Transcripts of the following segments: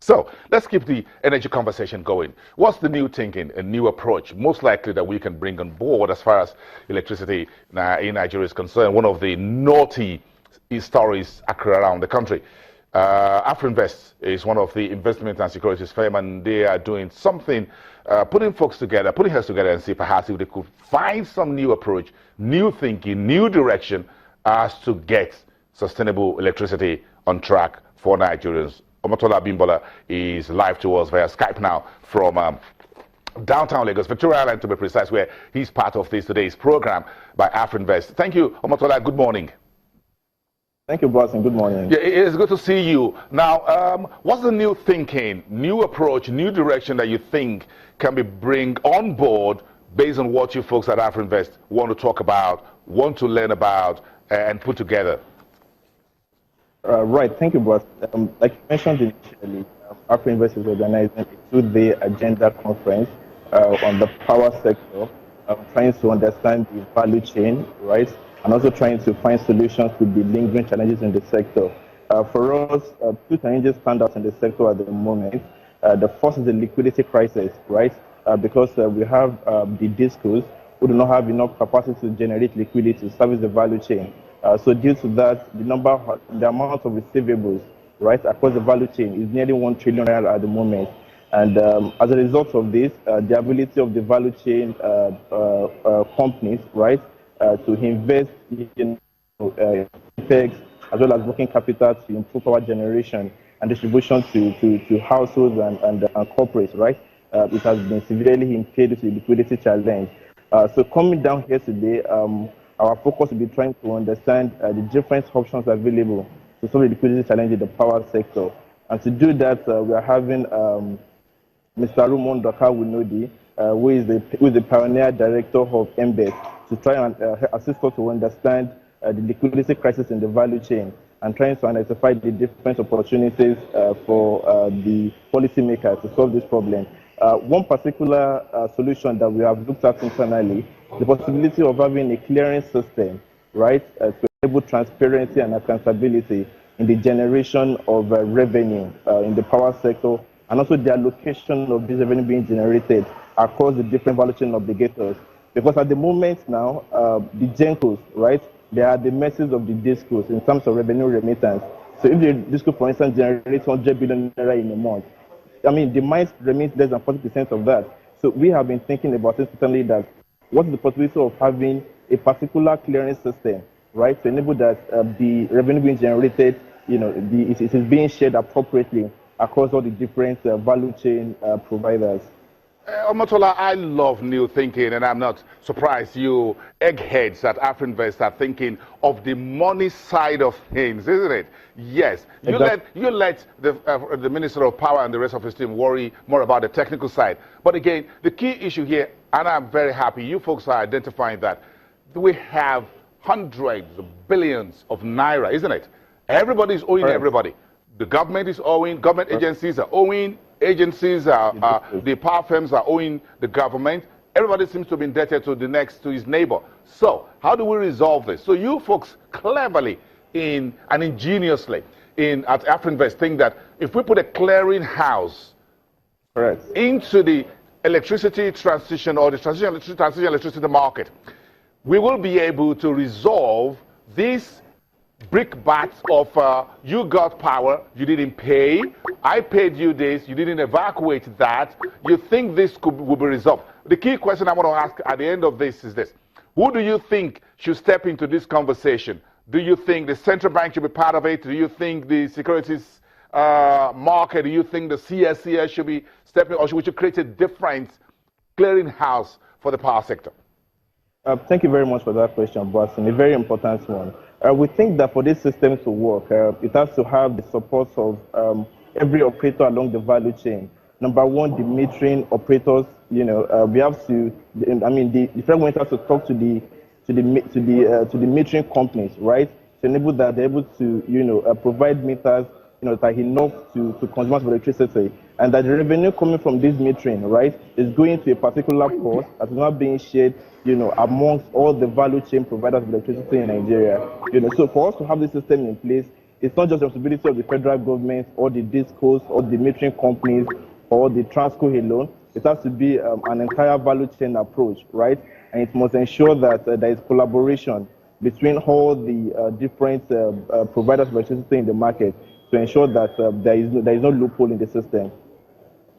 So let's keep the energy conversation going. What's the new thinking, a new approach, most likely that we can bring on board as far as electricity in Nigeria is concerned? One of the naughty stories occur around the country. Afrinvest is one of the investment and securities firm, and they are doing something, putting folks together, putting heads together and see perhaps if they could find some new approach, new thinking, new direction as to get sustainable electricity on track for Nigerians. Omotola Bimbola is live to us via Skype now from downtown Lagos, Victoria Island to be precise, where he's part of today's program by Afrinvest. Thank you, Omotola. Good morning. Thank you, boss, and good morning. Yeah, it's good to see you. Now, what's the new thinking, new approach, new direction that you think can be bring on board based on what you folks at Afrinvest want to talk about, want to learn about, and put together? Right, thank you, boss. Like you mentioned initially, Afrinvest is organizing a two-day agenda conference on the power sector, trying to understand the value chain, right, and also trying to find solutions to the lingering challenges in the sector. For us, two challenges stand out in the sector at the moment. The first is the liquidity crisis, right, because we have the discos who do not have enough capacity to generate liquidity to service the value chain. So due to that, the amount of receivables, right, across the value chain is nearly 1 trillion naira at the moment. And as a result of this, the ability of the value chain companies, right, to invest in CapEx as well as working capital to improve power generation and distribution to households and corporates, right, it has been severely impaired due to the liquidity challenge. So coming down here today, our focus will be trying to understand the different options available to solve the liquidity challenge in the power sector. And to do that, we are having Mr. Rumon Doka Winodi, who is the pioneer director of MBET, to try and assist us to understand the liquidity crisis in the value chain and trying to identify the different opportunities for the policymakers to solve this problem. One particular solution that we have looked at internally, the possibility of having a clearing system, right, to enable transparency and accountability in the generation of revenue in the power sector, and also the allocation of this revenue being generated across the different value chain obligators. Because at the moment now, the GENCOs, right, they are the mercies of the DISCOs in terms of revenue remittance. So if the DISCO, for instance, generates 100 billion naira in a month, I mean, the mines remit less than 40% of that. So we have been thinking about it certainly that what is the possibility of having a particular clearing system, right, to enable that the revenue being generated, you know, it is being shared appropriately across all the different value chain providers. Omotola, I love new thinking, and I'm not surprised you eggheads at Afrinvest are thinking of the money side of things, isn't it? Yes. You let the Minister of Power and the rest of his team worry more about the technical side. But again, the key issue here, and I'm very happy you folks are identifying that, we have hundreds of billions of naira, isn't it? Everybody's owing everybody. The government is owing, government agencies are owing, agencies the power firms are owing the government. Everybody seems to have been indebted to his neighbor. So how do we resolve this? So you folks cleverly and ingeniously at Afrinvest think that if we put a clearing house into the electricity transition or the transition electricity market, we will be able to resolve this brickbats of you got power, you didn't pay, I paid you this, you didn't evacuate that, you think this will be resolved. The key question I want to ask at the end of this is this: who do you think should step into this conversation? Do you think the central bank should be part of it? Do you think the securities market, do you think the CSCS should be stepping, or should we create a different clearing house for the power sector? Thank you very much for that question, Boston. A very important one. We think that for this system to work, it has to have the support of every operator along the value chain. Number one, the metering operators. You know, we have to. I mean, the fragment has to talk to the metering companies, right? To enable that they're able to, you know, provide meters, you know, that are enough to consumers of electricity, and that the revenue coming from this metering, right, is going to a particular cost that is not being shared, you know, amongst all the value chain providers of electricity in Nigeria. You know, so for us to have this system in place, it's not just the responsibility of the federal government or the discos or the metering companies or the Transco alone. It has to be an entire value chain approach, right? And it must ensure that there is collaboration between all the different providers of electricity in the market to ensure that there is no loophole in the system.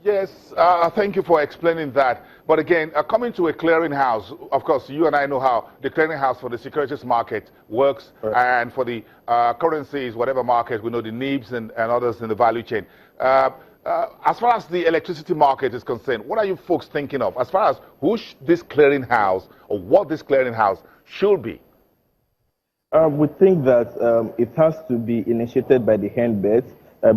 Yes, thank you for explaining that. But again, coming to a clearinghouse, of course, you and I know how the clearinghouse for the securities market works, right, and for the currencies, whatever market, we know the NIBs and others in the value chain. As far as the electricity market is concerned, what are you folks thinking of as far as who this clearinghouse or what this clearinghouse should be? We think that it has to be initiated by the HENBET.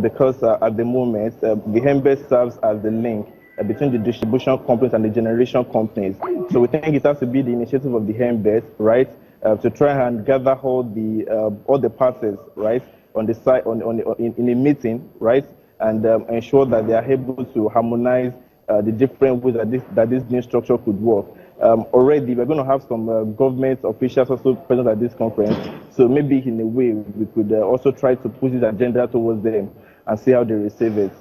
Because at the moment, the HENBET serves as the link between the distribution companies and the generation companies. So we think it has to be the initiative of the HENBET, right, to try and gather all the parties, right, on the side, in a meeting, right, and ensure that they are able to harmonize the different ways that this new structure could work. Already, we're going to have some government officials also present at this conference. So maybe in a way, we could also try to push this agenda towards them and see how they receive it.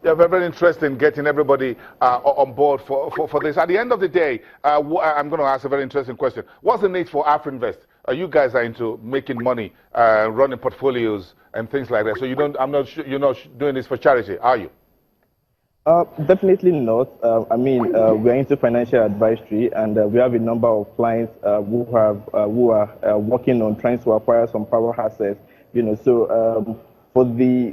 Yeah, very interesting getting everybody on board for this. At the end of the day, I'm going to ask a very interesting question. What's the need for Afrinvest? You guys are into making money, running portfolios and things like that. So you're not doing this for charity, are you? Definitely not. We're into financial advisory, and we have a number of clients who are working on trying to acquire some power assets. So for the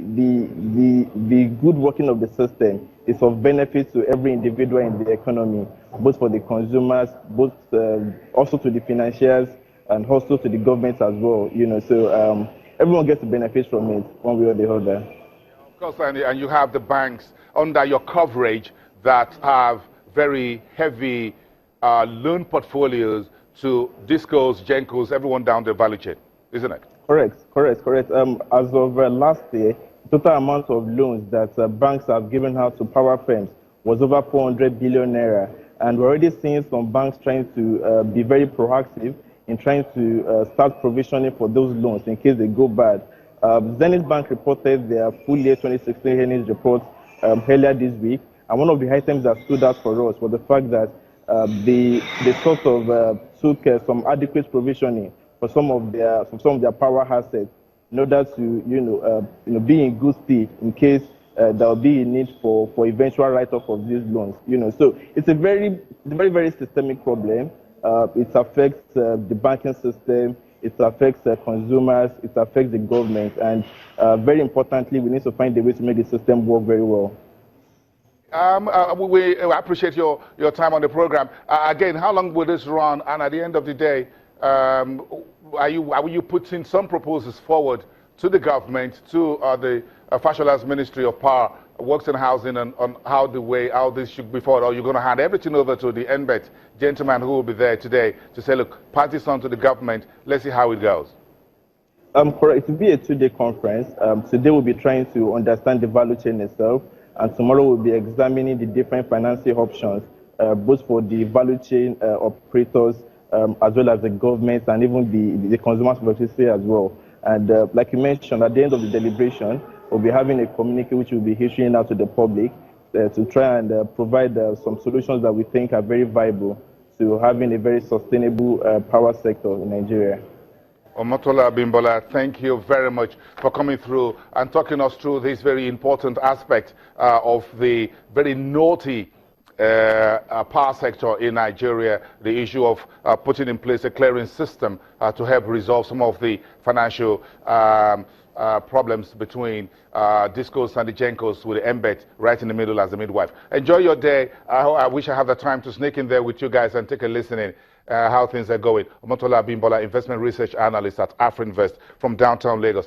good working of the system, it's of benefit to every individual in the economy, both for the consumers, both also to the financiers, and also to the government as well. So everyone gets to benefit from it one way or the other. Of course, and you have the banks under your coverage that have very heavy loan portfolios to discos, gencos, everyone down the value chain, isn't it? Correct. As of last year, the total amount of loans that banks have given out to power firms was over 400 billion naira. And we're already seeing some banks trying to be very proactive in trying to start provisioning for those loans in case they go bad. Zenith Bank reported their full year 2016 earnings report earlier this week, and one of the items that stood out for us was the fact that they sort of took some adequate provisioning for some of their power assets in order to be in good state in case there will be a need for eventual write-off of these loans. So it's a very systemic problem. It affects the banking system. It affects consumers, it affects the government, and very importantly, we need to find a way to make the system work very well. We appreciate your time on the program. Again, how long will this run? And at the end of the day, are you putting some proposals forward to the government, to the Fashola's Ministry of Power, Works and Housing, on how this should be forward? Or you're going to hand everything over to the HENBET gentleman who will be there today to say, look, pass this on to the government, let's see how it goes? Correct. It will be a 2-day conference. Today we'll be trying to understand the value chain itself, and tomorrow we'll be examining the different financing options, both for the value chain operators, as well as the government and even the consumers of electricity as well. And like you mentioned, at the end of the deliberation, we'll be having a communique which we'll be issuing out to the public to try and provide some solutions that we think are very viable to having a very sustainable power sector in Nigeria. Omotola Abimbola, thank you very much for coming through and talking us through this very important aspect of the very naughty power sector in Nigeria, the issue of putting in place a clearing system to help resolve some of the financial problems between discos and the gencos, with the HENBET right in the middle as the midwife. Enjoy your day. I wish I have the time to sneak in there with you guys and take a listen in how things are going. Omotola Abimbola, investment research analyst at Afrinvest from downtown Lagos.